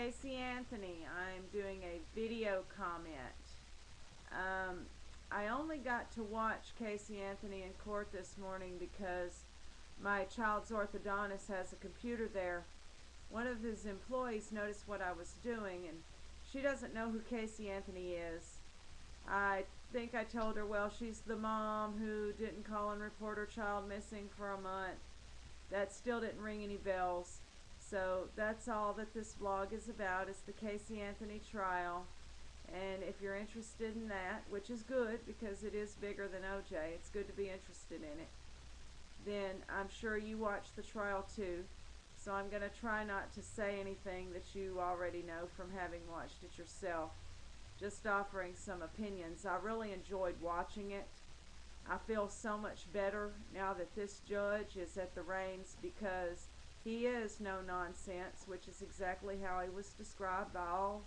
Casey Anthony. I'm doing a video comment. I only got to watch Casey Anthony in court this morning because my child's orthodontist has a computer there. One of his employees noticed what I was doing, and she doesn't know who Casey Anthony is. I think I told her, well, she's the mom who didn't call and report her child missing for a month. That still didn't ring any bells. So that's all that this vlog is about, is the Casey Anthony trial. And if you're interested in that, which is good because it is bigger than OJ, it's good to be interested in it, then I'm sure you watched the trial too. So I'm going to try not to say anything that you already know from having watched it yourself. Just offering some opinions. I really enjoyed watching it. I feel so much better now that this judge is at the reins because he is no nonsense, which is exactly how he was described by all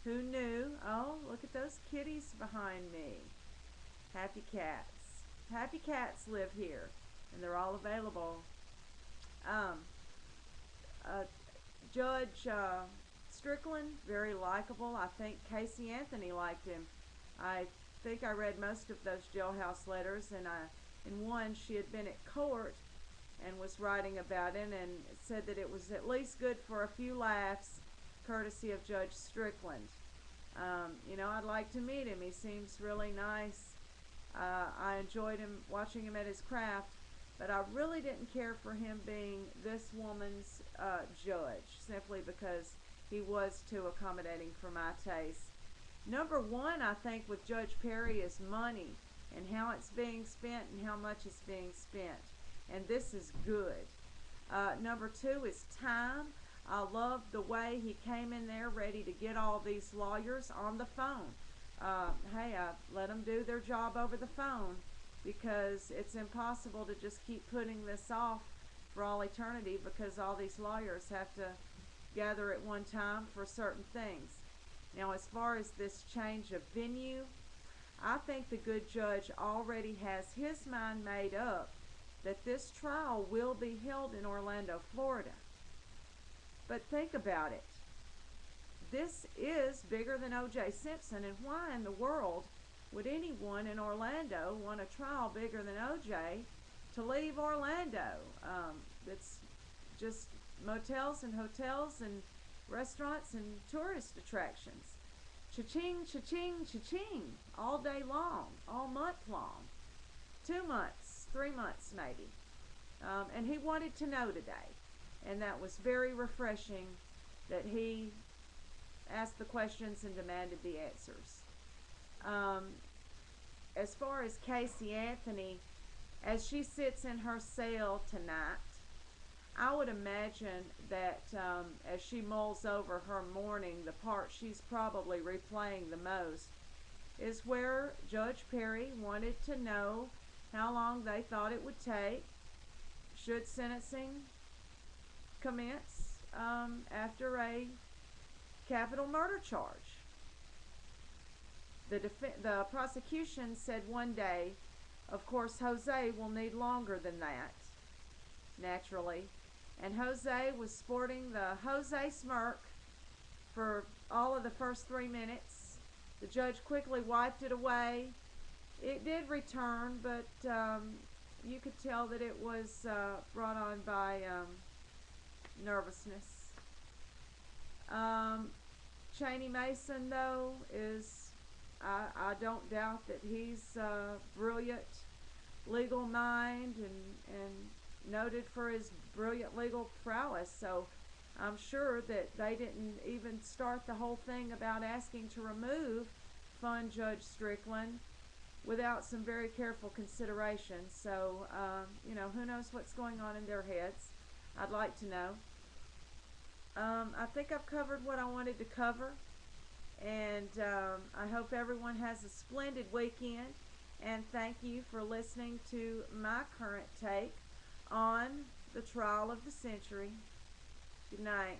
who knew. Oh, look at those kitties behind me. Happy cats. Happy cats live here, and they're all available. Judge Strickland, very likable. I think Casey Anthony liked him. I think I read most of those jailhouse letters, and in one she had been at court and was writing about it and said that it was at least good for a few laughs, courtesy of Judge Strickland. I'd like to meet him. He seems really nice. I enjoyed him, watching him at his craft, but I really didn't care for him being this woman's judge, simply because he was too accommodating for my taste. Number one, I think, with Judge Perry is money and how it's being spent and how much it's being spent. And this is good. Number two is time. I loved the way he came in there ready to get all these lawyers on the phone. Hey, I let them do their job over the phone because it's impossible to just keep putting this off for all eternity because all these lawyers have to gather at one time for certain things. Now, as far as this change of venue, I think the good judge already has his mind made up that this trial will be held in Orlando, Florida. But think about it. This is bigger than O.J. Simpson, and why in the world would anyone in Orlando want a trial bigger than O.J. to leave Orlando? It's just motels and hotels and restaurants and tourist attractions. Cha-ching, cha-ching, cha-ching, all day long, all month long. 2 months, 3 months maybe. And he wanted to know today. And that was very refreshing that he asked the questions and demanded the answers. As far as Casey Anthony, as she sits in her cell tonight, I would imagine that as she mulls over her morning, the part she's probably replaying the most is where Judge Perry wanted to know how long they thought it would take should sentencing commence after a capital murder charge. The prosecution said 1 day. Of course, Jose will need longer than that, naturally. And Jose was sporting the Jose smirk for all of the first 3 minutes. The judge quickly wiped it away. It did return, but you could tell that it was brought on by nervousness. Cheney Mason, though, I don't doubt that he's a brilliant legal mind and noted for his brilliant legal prowess. So I'm sure that they didn't even start the whole thing about asking to remove Fun Judge Strickland without some very careful consideration. So, who knows what's going on in their heads. I'd like to know. I think I've covered what I wanted to cover. And I hope everyone has a splendid weekend. And thank you for listening to my current take on the trial of the century. Good night.